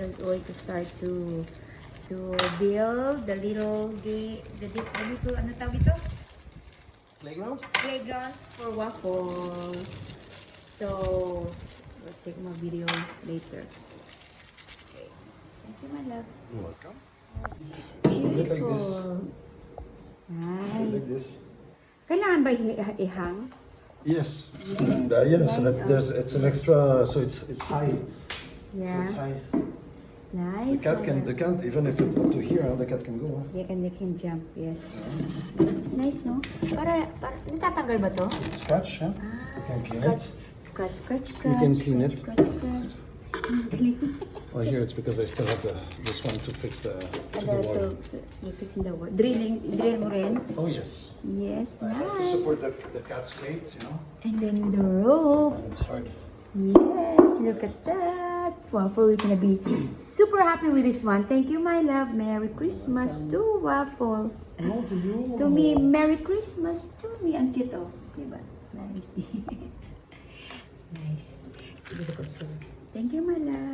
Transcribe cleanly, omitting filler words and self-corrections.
we're going to start to build the little ano tawag ito? Playgrounds for waffle. So, we'll take my video later. Okay. Thank you, my love. You're welcome. Beautiful. Look like this. Nice. Like this. Kailangan ba ihang? Yes. Yes. And, yeah, so that Nice. it's an extra, so it's high. So Yeah. it's high. Nice. The cat, even if it's up to here, the cat can go. They can jump, yes. It's nice, no? Para natatanggal ba to? Scratch, yeah. You can clean it. Scratch. You can clean it. Scratch. Well, here it's because I still have this one to fix the wall. You're fixing the wall. Drill mo rin? Oh yes. Yes, It has to nice. support the cat's weight, you know. And then the rope. And it's hard. Yes, look at that. Waffle is gonna be super happy with this one. Thank you, my love. Merry Christmas to Waffle. No, to you. To me, Merry Christmas to me. Ang cute, oh. Diba? Nice. Nice. Beautiful. Thank you, my love.